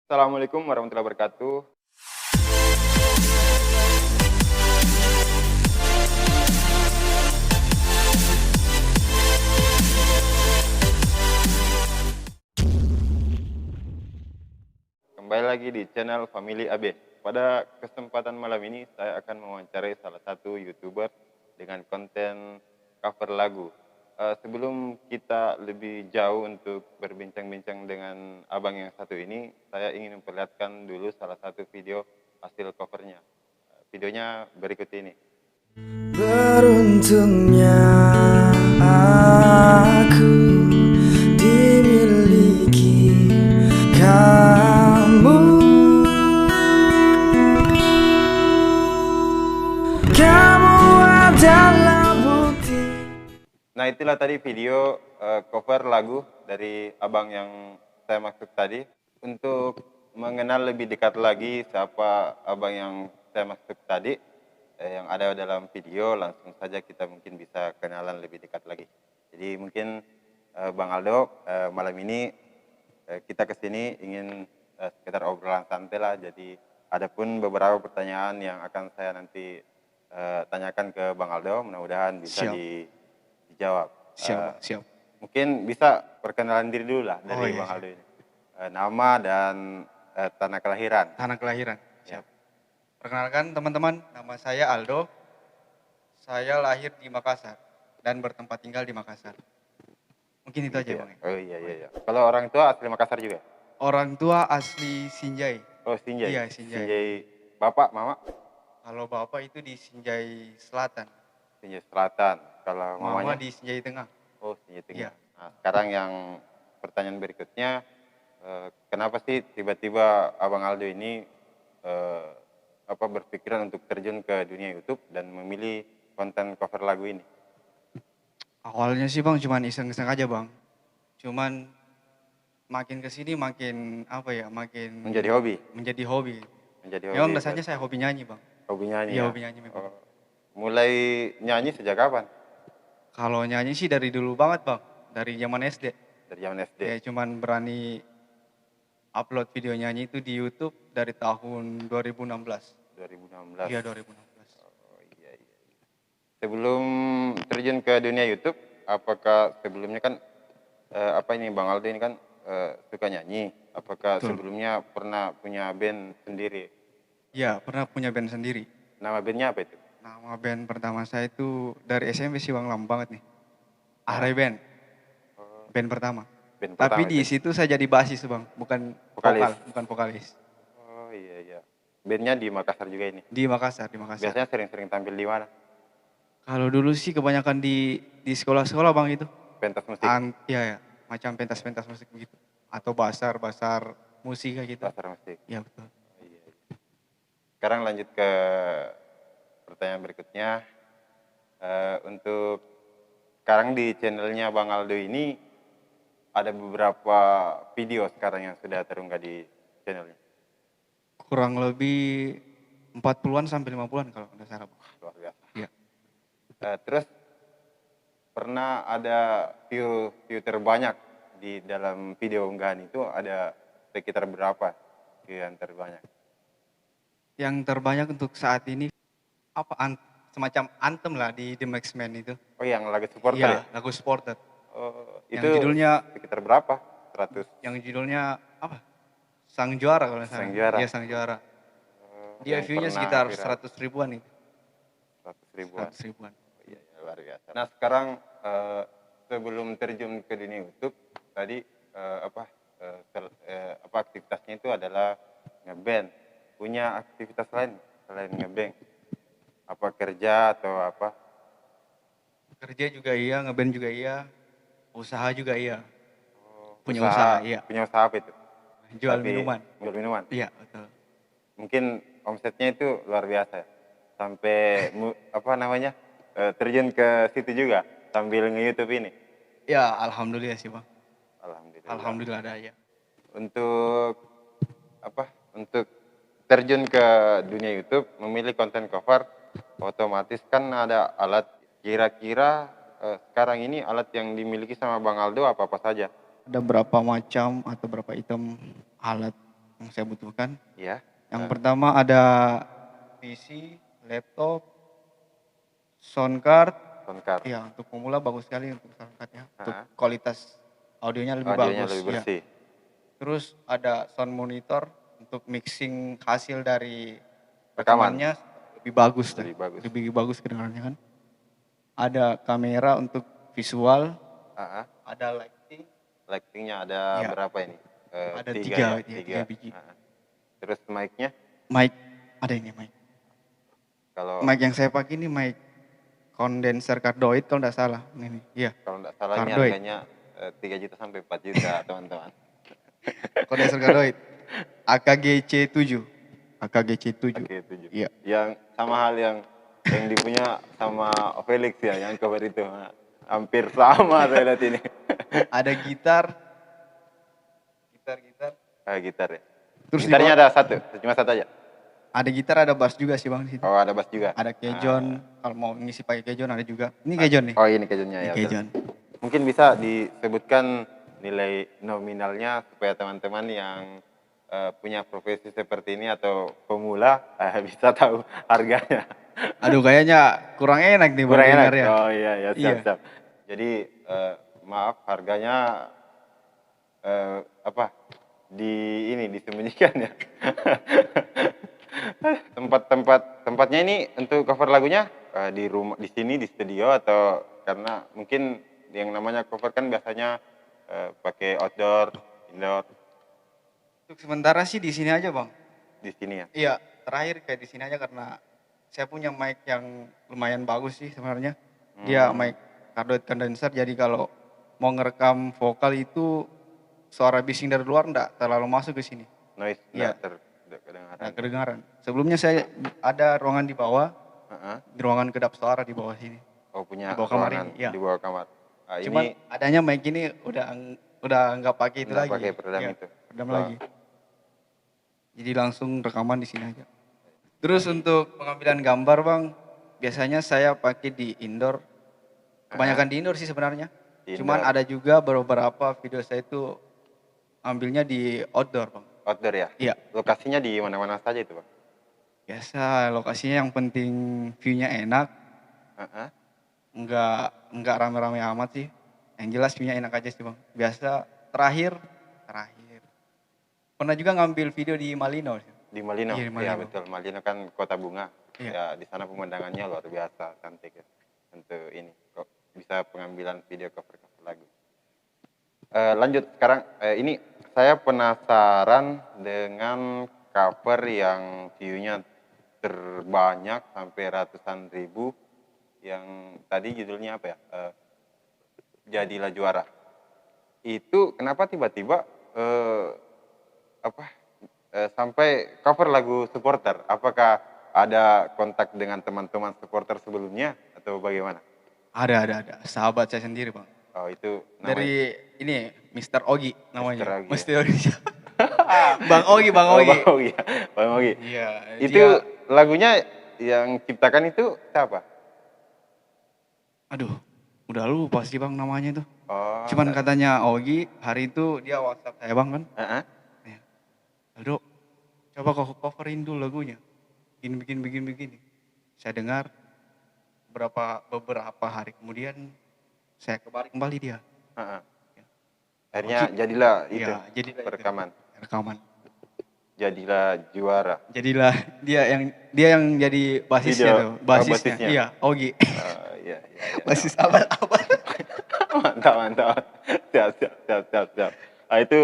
Assalamualaikum warahmatullahi wabarakatuh. Kembali lagi di channel Family AB. Pada kesempatan malam ini saya akan mewawancarai salah satu YouTuber dengan konten cover lagu. Sebelum kita lebih jauh untuk berbincang-bincang dengan abang yang satu ini, saya ingin memperlihatkan dulu salah satu video hasil covernya. Videonya berikut ini. Beruntungnya aku dimiliki kamu. Kamu adalah bukti. Nah, itulah tadi video cover lagu dari abang yang saya maksud tadi. Untuk mengenal lebih dekat lagi siapa abang yang saya maksud tadi, yang ada dalam video, langsung saja kita mungkin bisa kenalan lebih dekat lagi. Jadi mungkin Bang Aldo, malam ini kita kesini ingin sekitar obrolan santai lah. Jadi ada pun beberapa pertanyaan yang akan saya nanti tanyakan ke Bang Aldo, mudah-mudahan bisa Siap. dijawab. Siap. Mungkin bisa perkenalan diri dulu lah dari Oh, iya, Bang siap. Aldo ini. Nama dan tanah kelahiran. Tanah kelahiran. Ya. Siap. Perkenalkan teman-teman, nama saya Aldo. Saya lahir di Makassar dan bertempat tinggal di Makassar. Mungkin itu aja, Gitu ya. Bang. Oh iya. Kalau orang tua asli Makassar juga? Orang tua asli Sinjai. Oh, Sinjai. Iya, Sinjai. Sinjai bapak, mama? Kalau bapak itu di Sinjai Selatan, Sinjai Selatan. Kalau mama mamanya? di Sinjai Tengah. Oh, Sinjai Tengah. Iya. Nah, sekarang yang pertanyaan berikutnya, kenapa sih tiba-tiba Abang Aldo ini berpikiran untuk terjun ke dunia YouTube dan memilih konten cover lagu ini? Awalnya sih Bang cuman iseng-iseng aja Bang. Cuman makin kesini makin makin Menjadi hobi? menjadi hobi. Menjadi hobi. Memang dasarnya saya hobi nyanyi Bang. Hobi nyanyi Iya ya? hobi nyanyi memang. Oh. Mulai nyanyi sejak kapan? Kalau nyanyi sih dari dulu banget Bang. Dari zaman SD. Dari zaman SD? Ya cuman berani upload video nyanyi itu di YouTube dari tahun 2016. 2016? Iya 2016. Oh iya. Sebelum terjun ke dunia YouTube, apakah sebelumnya kan Bang Aldo ini kan suka nyanyi. Apakah Betul. sebelumnya pernah punya band sendiri? Iya pernah punya band sendiri. Nama bandnya apa itu? Nama band pertama saya itu dari SMP sih Bang, lama banget nih. Ahrai Band. Band pertama. Band Tapi pertama di itu? situ saya jadi basis Bang, bukan Vokalis? bukan vokalis. Oh iya. Bandnya di Makassar juga ini? Di Makassar. Biasanya sering-sering tampil di mana? Kalau dulu sih kebanyakan di sekolah-sekolah Bang itu. Pentas musik? Iya, macam pentas-pentas musik begitu. Atau basar musik kayak gitu. Pasar musik? Iya betul. Oh, iya. Sekarang lanjut ke pertanyaan berikutnya. Untuk sekarang di channelnya Bang Aldo ini ada beberapa video sekarang yang sudah terunggah di channelnya. Kurang lebih 40-an sampai 50-an kalau nggak salah Bang. Luar biasa. Iya. Terus pernah ada view terbanyak di dalam video unggahan itu ada sekitar berapa view yang terbanyak? Yang terbanyak untuk saat ini semacam anthem lah di The Max Man itu. Oh yang lagu supporter Iya, ya? lagu supporter. Oh, Yang itu judulnya sekitar berapa? 100? Yang judulnya apa? Sang Juara kalau nggak salah. Sang Juara. Iya, Sang Juara. Dia Yang view-nya pernah sekitar viral. 100 ribuan itu. 100 ribuan. 100 ribuan. Oh, iya, luar biasa. Nah sekarang sebelum terjun ke dunia YouTube tadi aktivitasnya itu adalah ngeband. Punya aktivitas lain selain ngeband? Apa kerja atau apa? Kerja juga iya, ngeband juga iya, usaha juga iya. Oh, Punya usaha, iya. Punya usaha apa itu? Jual Tapi minuman. Jual minuman? Iya, betul. Mungkin omsetnya itu luar biasa ya? Sampai terjun ke situ juga sambil nge-YouTube ini? Ya, alhamdulillah sih Bang. Alhamdulillah. Alhamdulillah ada ya. Untuk terjun ke dunia YouTube, memilih konten cover, otomatis kan ada alat. Kira-kira sekarang ini alat yang dimiliki sama Bang Aldo apa saja? Ada berapa macam atau berapa item alat yang saya butuhkan. Iya. Yang pertama ada PC, laptop, sound card. Sound card. Ya, untuk pemula bagus sekali untuk sound cardnya. Untuk Ah, kualitas audionya lebih audionya bagus. lebih Ya. bersih. Terus ada sound monitor untuk mixing hasil dari Rekaman. rekamannya lebih bagus dah. Lebih bagus. Lebih bagus kedengarannya kan. Ada kamera untuk visual, Ah, ah. ada lighting, Lightingnya ada ya, berapa ini? ada Tiga tiga, ya, ya, tiga. tiga biji. Ah, ah. Terus mic-nya Mic, ada ini mic. kalau Mic yang saya pakai ini mic kondenser cardioid kalau tidak salah. Ini, iya, kalau nggak salah ini cardioid. harganya 3 juta sampai 4 juta teman-teman. Kondenser cardioid. AKG C7. AKG C7. Oke, 7. Iya. Yang sama hal yang dipunya sama Felix ya, yang cover itu. Nah, hampir sama saya lihat ini. Ada gitar. Gitar. Gitar ya. Terus di Gitarnya bawah- ada satu, cuma satu aja. Ada gitar, ada bass juga sih Bang di situ. Oh, ada bass juga. Ada kejon, kalau mau ngisi pakai kejon ada juga. Ini kejon nih. Oh, ini kejonnya Ini ya. betul. kejon. Mungkin bisa disebutkan nilai nominalnya supaya teman-teman yang punya profesi seperti ini atau pemula bisa tahu harganya. Aduh kayaknya kurang enak nih Bang Kurang enak. dengar ya. Oh iya ya, Iya. siap. Jadi maaf harganya apa? Disembunyikan ya. Tempatnya ini untuk cover lagunya di rumah, di sini, di studio, atau karena mungkin yang namanya cover kan biasanya pakai outdoor, indoor. Untuk sementara sih di sini aja Bang. Di sini ya. Iya, terakhir kayak di sini aja karena saya punya mic yang lumayan bagus sih sebenarnya. Dia mic cardioid condenser, jadi kalau mau ngerekam vokal itu suara bising dari luar enggak terlalu masuk ke sini. Noise Iya. nggak kedengaran. Nah, kedengaran. Sebelumnya saya ada ruangan di bawah, Heeh. ruangan kedap suara di bawah sini. Oh, punya Di bawah kamar ruangan ini, iya. di bawah kamar. Ah, Cuman ini adanya mic ini udah nggak pakai itu nggak lagi. pakai peredam Iya, itu. peredam Oh. lagi. Jadi langsung rekaman di sini aja. Terus untuk pengambilan gambar Bang, biasanya saya pakai di indoor. Kebanyakan di indoor sih sebenarnya. Di Cuman indoor. ada juga beberapa video saya itu ambilnya di outdoor Bang. Outdoor ya. Iya. Lokasinya di mana-mana saja itu, Bang? Biasa lokasinya yang penting view-nya enak, Heeh. nggak rame-rame amat sih. Yang jelas view-nya enak aja sih Bang. Biasa terakhir pernah juga ngambil video di Malino. Di Malino. Iya, di Iya, Malino. betul. Malino kan kota bunga. Iya. Ya, di sana pemandangannya luar biasa cantik ya. Untuk ini kok bisa pengambilan video cover lagu. Lanjut sekarang ini saya penasaran dengan cover yang view-nya terbanyak sampai ratusan ribu, yang tadi judulnya apa ya? Jadilah Juara. Itu kenapa tiba-tiba sampai cover lagu supporter? Apakah ada kontak dengan teman-teman supporter sebelumnya atau bagaimana? Ada. Sahabat saya sendiri Bang. Oh, itu namanya Dari ini Mr. Ogi namanya. Ogi, Mr. Ogi. Bang Ogi. Bang Ogi. Bang Ogi. Iya. Itu lagunya yang ciptakan itu siapa? Aduh, udah lupa sih Bang namanya itu. Oh, Cuman katanya Ogi hari itu dia WhatsApp saya Bang kan. heeh. Ya. Aldo, coba kau coverin dulu lagunya. Begini. Saya dengar beberapa hari kemudian saya kembali dia. Heeh. Akhirnya jadilah itu Iya, jadilah itu. rekaman. Jadilah Juara. Jadilah dia yang jadi basisnya Video. tuh. Basisnya. Basisnya. Iya, Ogi. Iya. Basis apa? Mantap. Siap. Nah, itu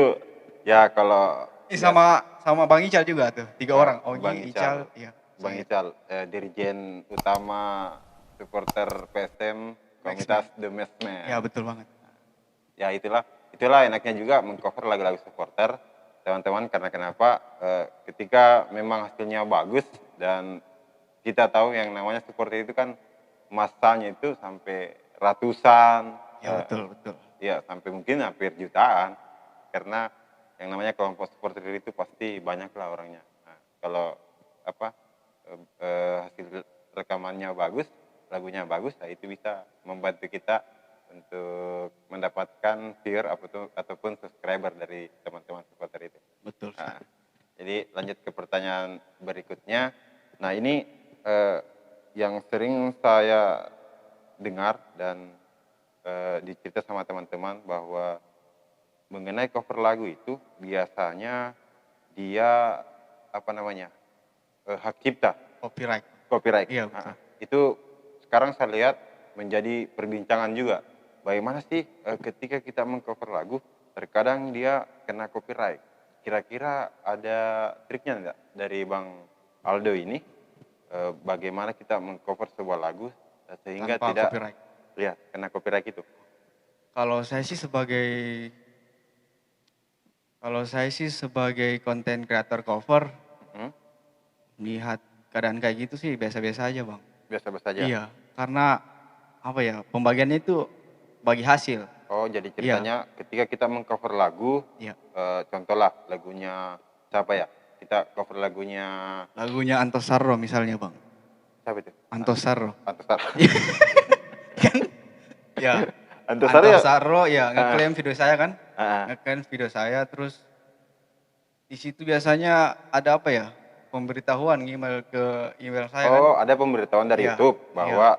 ya kalau Ini sama Bang Ical juga tuh. 3 orang. Ogi, Bang Ical, iya. Bang Ical, Dirjen Utama Supporter PSM Komunitas The Mesman. Ya, betul banget. Ya itulah enaknya juga mengcover lagu-lagu supporter teman-teman, karena kenapa ketika memang hasilnya bagus dan kita tahu yang namanya supporter itu kan masanya itu sampai ratusan, Ya, betul. ya sampai mungkin hampir jutaan, karena yang namanya kelompok supporter itu pasti banyak lah orangnya. Nah, kalau hasil rekamannya bagus, lagunya bagus, nah itu bisa membantu kita untuk mendapatkan viewer ataupun subscriber dari teman-teman supporter itu. Betul. Nah, Jadi lanjut ke pertanyaan berikutnya. Nah ini yang sering saya dengar dan dicerita sama teman-teman bahwa mengenai cover lagu itu biasanya dia apa namanya hak cipta, Copyright. copyright. Iya betul. Itu sekarang saya lihat menjadi perbincangan juga. Bagaimana sih ketika kita mengcover lagu, terkadang dia kena copyright. Kira-kira ada triknya enggak dari Bang Aldo ini? Bagaimana kita mengcover sebuah lagu sehingga Tanpa tidak copyright. ya kena copyright itu? Kalau saya sih sebagai konten kreator cover, Hmm? lihat keadaan kayak gitu sih biasa-biasa aja bang. Biasa-biasa saja. Iya, karena apa ya, pembagiannya itu bagi hasil. Oh, jadi Iya, ceritanya ketika kita mengcover lagu, iya. contohlah lagunya siapa ya? Kita cover lagunya Lagunya Antos Sarro misalnya bang. siapa itu? Antos Sarro. Antasar. Ya, Antasar ya? Antos Sarro ya Ah, ngeklaim video saya kan. ah. Ngeklaim video saya, terus di situ biasanya ada apa ya, pemberitahuan email ke email saya kan. Oh, ada pemberitahuan dari Iya, YouTube iya. bahwa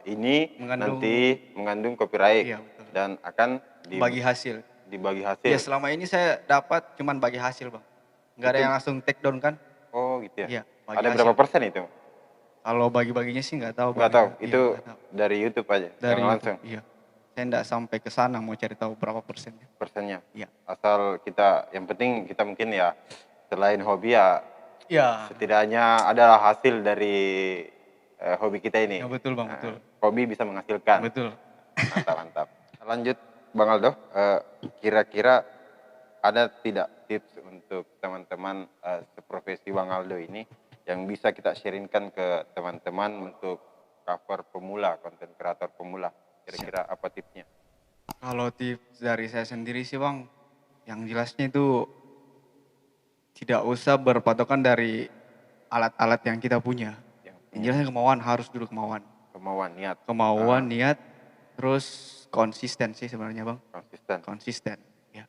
ini Mengandung, nanti mengandung copyright iya betul. dan akan Bagi hasil. dibagi Ya hasil. selama ini saya dapat cuman bagi hasil bang. Nggak ada Itu yang langsung take down kan. oh gitu ya. Iya, bagi Ada hasil. berapa persen itu? Kalau bagi-baginya sih nggak tahu Nggak bang. tahu. Iya, Itu nggak tahu. dari YouTube aja, Dari yang YouTube, langsung iya. Saya nggak sampai ke sana mau cari tahu berapa persennya. persennya. Iya. Asal kita, yang penting kita mungkin ya selain hobi ya Iya. setidaknya adalah hasil dari hobi kita ini. Ya betul bang, betul. Hobi bisa menghasilkan. Betul. Mantap, mantap. Lanjut Bang Aldo, kira-kira ada tidak tips untuk teman-teman seprofesi Bang Aldo ini yang bisa kita sharingkan ke teman-teman untuk cover pemula, konten kreator pemula? Kira-kira apa tipsnya? Kalau tips dari saya sendiri sih bang, yang jelasnya itu tidak usah berpatokan dari alat-alat yang kita punya. Yang jelasnya kemauan, harus dulu kemauan. Kemauan, niat, Kemauan, niat, terus konsisten sih sebenarnya bang. konsisten, Konsisten, ya.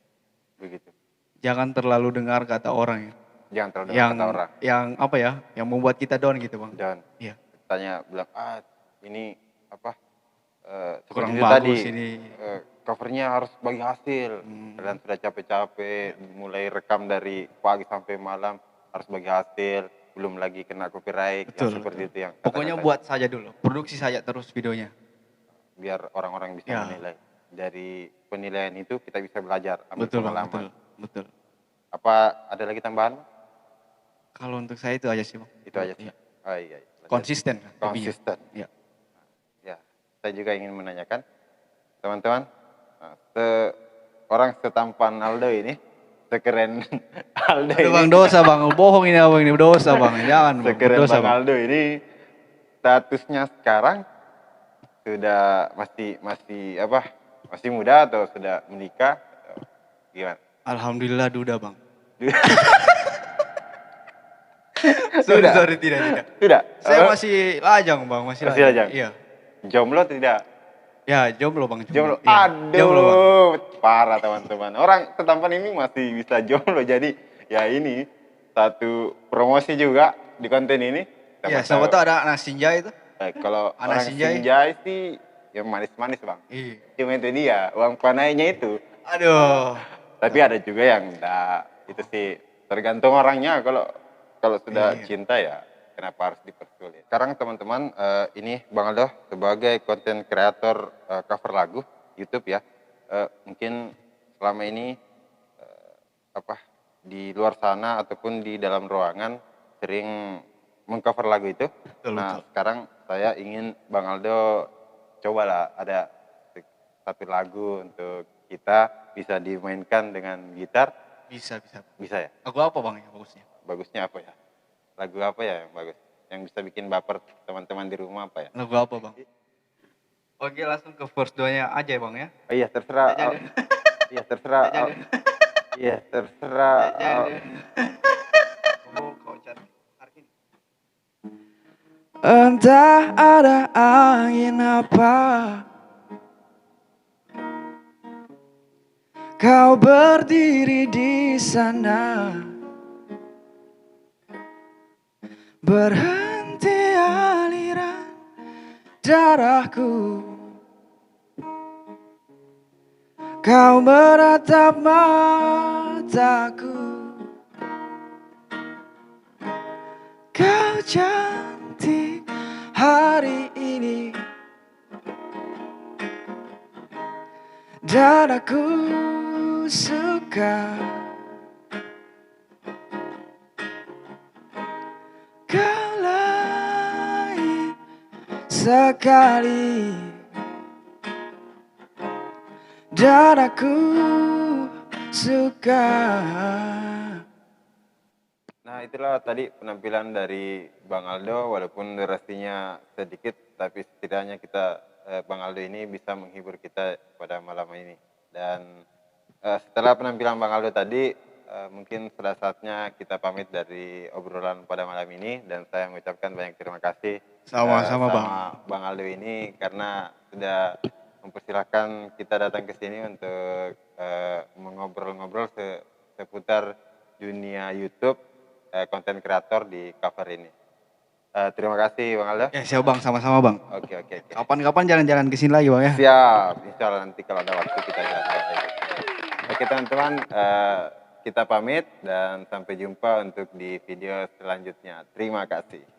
begitu. Jangan terlalu dengar kata orang ya. Jangan terlalu dengar kata orang. Yang apa ya, yang membuat kita down gitu bang. Dan Iya. tanya bilang ini apa? Seperti Kurang itu bagus tadi, ini. covernya harus bagi hasil. Kalian sudah capek-capek, mulai rekam dari pagi sampai malam harus bagi hasil, belum lagi kena copyright. Betul, Yang seperti betul. itu yang Pokoknya kata-kata. buat saja dulu, produksi saja terus videonya. Biar orang-orang bisa Ya. menilai. Dari penilaian itu kita bisa belajar, ambil Betul bang, pengalaman. betul, betul. Apa ada lagi tambahan? Kalau untuk saya itu aja sih bang. Itu aja sih. Iya. Oh, iya. Lanjut. Konsisten. hobinya. Konsisten. Iya. Ya, saya juga ingin menanyakan, teman-teman, orang setampan Aldo ini, sekeren Aldo Aduh ini, bang, dosa bang, bohong ini abang ini, dosa bang, jangan bang, sekeren dosa Bang bang. Aldo ini, statusnya sekarang sudah masih masih muda atau sudah menikah? Atau gimana? Alhamdulillah duda bang. Sudah? Sorry, tidak. Tidak. Saya masih lajang bang, masih Masih lajang? Iya. Jomblo tidak? Ya jomblo bang, Jomblo. Iya, Aduh, jomblo bang. parah teman-teman. Orang setampan ini masih bisa jomblo. Jadi ya ini satu promosi juga di konten ini. Iya, siapa tahu ada anak senja itu. Kalau Anak orang Sinjai. Sinjai sih yang manis-manis bang. Iya. Cuma itu dia, uang panainya itu. Aduh. Tapi ada juga yang enggak. Itu sih tergantung orangnya. Kalau sudah Iya. cinta ya kenapa harus dipersulit. Sekarang teman-teman ini Bang Aldo sebagai konten kreator cover lagu YouTube ya. Mungkin selama ini di luar sana ataupun di dalam ruangan sering mengcover lagu itu. Betul, Nah betul. sekarang saya ingin Bang Aldo cobalah ada satu lagu untuk kita bisa dimainkan dengan gitar. Bisa. Bisa ya? Lagu apa bang yang bagusnya? Bagusnya apa ya? Lagu apa ya yang bagus? Yang bisa bikin baper teman-teman di rumah apa ya? Lagu apa bang? Oke langsung ke verse 2-nya aja ya bang ya. Oh iya terserah. Nggak jadi. Iya terserah. Iya terserah. Oh, kau cari. Entah ada angin apa, kau berdiri di sana berhenti aliran darahku. Kau meratap mataku, kau cantik hari ini, dan aku suka. Kau lain sekali, dan aku suka. Nah, itulah tadi penampilan dari Bang Aldo, walaupun durasinya sedikit, tapi setidaknya Bang Aldo ini bisa menghibur kita pada malam ini. Dan setelah penampilan Bang Aldo tadi, mungkin sudah saatnya kita pamit dari obrolan pada malam ini, dan saya mengucapkan banyak terima kasih Sama-sama, Bang. sama Bang Aldo ini karena sudah mempersilahkan kita datang ke sini untuk mengobrol-ngobrol seputar dunia YouTube konten kreator di cover ini. Terima kasih Bang Aldo. Ya, siap Bang, sama-sama Bang. Oke. Kapan-kapan jalan-jalan ke sini lagi Bang ya. Siap, insya Allah nanti kalau ada waktu kita jalan-jalan lagi. Oke teman-teman, kita pamit dan sampai jumpa untuk di video selanjutnya. Terima kasih.